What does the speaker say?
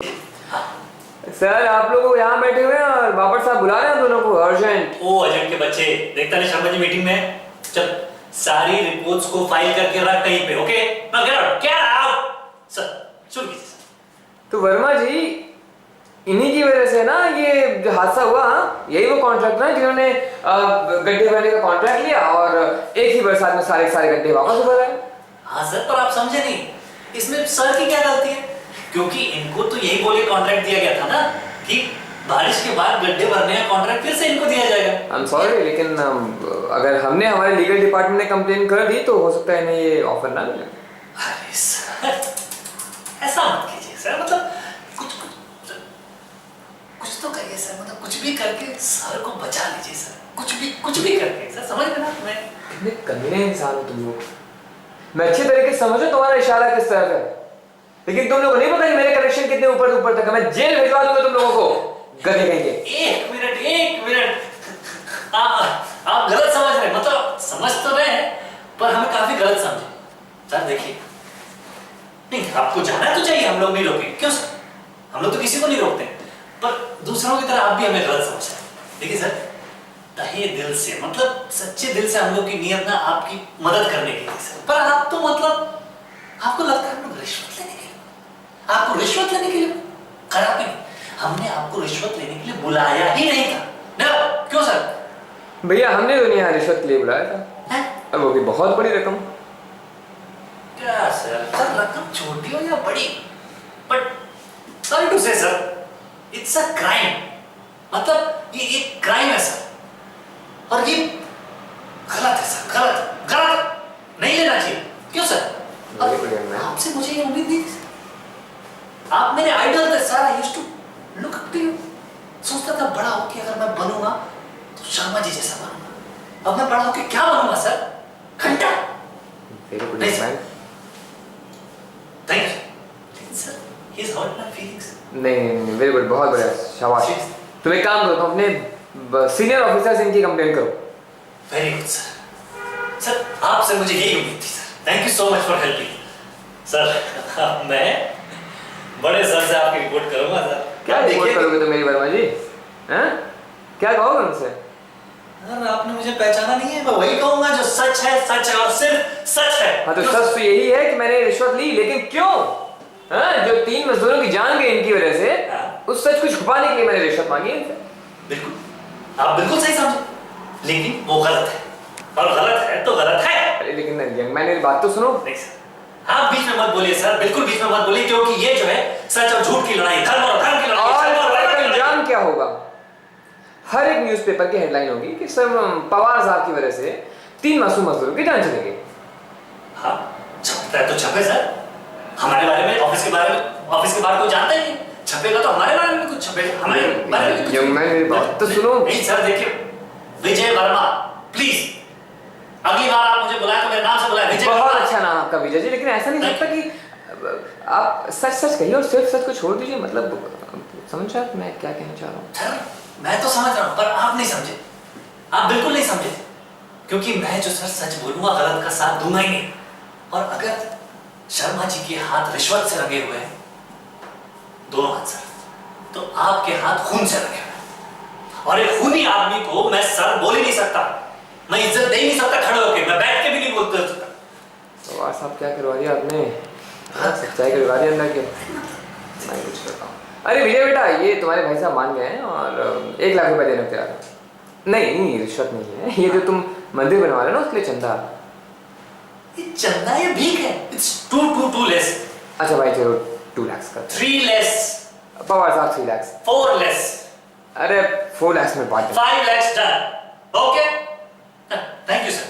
Sir आप लोग यहाँ बैठे हुए हैं और बाबर साहब बुला रहे हैं दोनों को अर्जेंट। ओ अर्जेंट के बच्चे, देखता नहीं शर्मा जी मीटिंग में। चल सारी रिपोर्ट्स को फाइल करके रख कहीं पे। Okay now get out sir. शुरू कीजिए सर। तो वर्मा जी इन्हीं की वजह से ना ये जो हादसा हुआ, यही वो कॉन्ट्रैक्टर हैं जिन्होंने गड्ढे भरने का कॉन्ट्रैक्ट लिया और एक ही बरसात में सारे सारे गड्ढे वापस भर आए। हाँ सर, पर आप समझे नहीं, इसमें सर की क्या गलती है? क्योंकि इनको तो यही बोले कॉन्ट्रैक्ट दिया गया था ना कि बारिश के बाद गड्ढे भरने का कॉन्ट्रैक्ट फिर से इनको दिया जाएगा। आई एम सॉरी, लेकिन अगर हमने हमारे लीगल डिपार्टमेंट ने कंप्लेन कर दी तो हो सकता है इन्हें ये ऑफर ना मिले। अरे सर ऐसा मत कीजिए सर, मतलब कुछ तो करिए सर, मतलब कुछ भी करके सर को बचा लीजिए सर, कुछ भी करके सर, समझ में ना? मैं कितने कमीने इंसान हो तुम लोग। मैं अच्छे तरीके से समझूं तुम्हारा इशारा किस तरफ है, लेकिन तुम लोगों को नहीं पता कि मेरे कनेक्शन कितने ऊपर ऊपर तक है। मैं जेल भिजवा दूंगा तुम लोगों को, गधे कहेंगे। एक मिनट आप गलत समझ रहे हैं, मतलब समझ तो रहे हैं पर हमें काफी गलत समझे सर। देखिए नहीं, आपको जाना तो चाहिए, हम लोग नहीं रोकेंगे। क्यों सर, हम लोग तो किसी को नहीं रोकते, पर दूसरों की तरह आप भी हमें गलत समझ रहे हैं। देखिए सर, तहे दिल से, मतलब सच्चे दिल से हम लोग की नियत ना आपकी मदद करने की थी सर, पर आप तो मतलब आपको लगता है हम लोग रिश्वत लेने के लिए, आपको रिश्वत लेने के लिए खराब नहीं। हमने आपको रिश्वत लेने के लिए बुलाया ही नहीं था ना, क्यों सर? भैया हमने तो नहीं यहाँ रिश्वत के लिए बुलाया था, और वो भी बहुत बड़ी रकम। क्या सर, रकम छोटी हो या बड़ी, बट सॉरी टू से सर, इट्स अ क्राइम। मतलब ये एक क्राइम है सर, और ये गलत है सर, गलत नहीं लेना चाहिए। क्यों सर? आपसे मुझे ये उम्मीद नहीं थी सर, आप मेरे आइडल थे sir. I used to look up to you. सोचता था बड़ा होके अगर मैं बनूंगा तो शर्मा जी जैसा बनूंगा। अब मैं बड़ा होके क्या बनूंगा सर? घंटा? नहीं sir, thank you sir, he is hurt my feelings. नहीं, वेरी गुड, बहुत बढ़िया, शाबाश। तुम एक काम करो, तुम अपने सीनियर ऑफिसर से इनकी कंप्लेंट करो। Very good sir. सर आपसे मुझे यही उम्मीद थी sir, thank you so much for helping sir. मैं बड़े सर से आपकी रिपोर्ट करूंगा सर। क्या रिपोर्ट करोगे तुम मेरी वर्मा जी? हैं? क्या कहोगे उनसे? सर आपने मुझे पहचाना नहीं है, मैं वही कहूंगा जो सच है और सिर्फ सच है। हाँ तो सच तो यही है कि मैंने रिश्वत ली, लेकिन क्यों? हाँ, जो 3 मजदूरों की जान गई इनकी वजह से, उस सच को छुपाने के लिए मैंने रिश्वत मांगी इनसे। बिल्कुल, आप बिल्कुल सही समझे, लेकिन वो गलत है, और गलत है तो गलत है। लेकिन यंग मैन मेरी बात तो सुनो। आप बीच में मत बोलिए सर, बिल्कुल बीच में मत बोलिए, क्योंकि ये जो है सच और झूठ की लड़ाई, धर्म और धर्म की लड़ाई। और अंजाम क्या होगा? हर एक न्यूज़पेपर की हेडलाइन होगी कि सर पवार साहब की वजह से 3 मासूम मजदूरों की जान चली गई। हाँ, छपता है तो छपे सर, हमारे बारे में, ऑफिस के बारे को जानते नहीं, छपेगा तो हमारे बारे में कुछ छपेगा, हमारे बारे में कुछ। यंग मैन मेरी बात तो सुनो। नहीं सर, देखिए विजय वर्मा, प्लीज अगली बार आप मुझे बुलाएं तो मेरे नाम से बुलाएं, विजय। बहुत अच्छा नाम आपका विजय जी, लेकिन ऐसा नहीं लगता कि आप सच कहिए और सिर्फ सच को छोड़ दीजिए। मतलब समझ आप मैं क्या कहना चाह रहा हूँ? सर मैं तो समझ रहा हूँ, पर आप नहीं समझे, आप बिल्कुल नहीं समझे, क्योंकि मैं जो सर सच बोलूंगा गलत का साथ दूंगा ही नहीं। और अगर शर्मा जी के हाथ रिश्वत से रंगे हुए हैं, दोनों हाथ सर, तो आपके हाथ खून से रंगे हुए, और एक खूनी आदमी को मैं सर बोल ही नहीं सकता, मैं इज्जत दे ही नहीं सकता खड़े होके, मैं बैठ के भी नहीं बोल सकता। तो आज साहब क्या करवा दिया आपने? सच्चाई करवा दिया अंदर के। मैं कुछ करता हूँ। अरे विजय बेटा, ये तुम्हारे भाई साहब मान गए हैं और 1 लाख रुपए देने तैयार है। नहीं, रिश्वत नहीं है, ये जो तुम मंदिर बनवा रहे हो ना उसके लिए चंदा। ये चंदा या भीख है? It's too less. अच्छा भाई चलो 2 लाख का। 3 लेस। पवार साहब 3 लाख। 4 लेस। अरे 4 लाख में बात है। 5 lakhs done. Okay? Thank you, sir.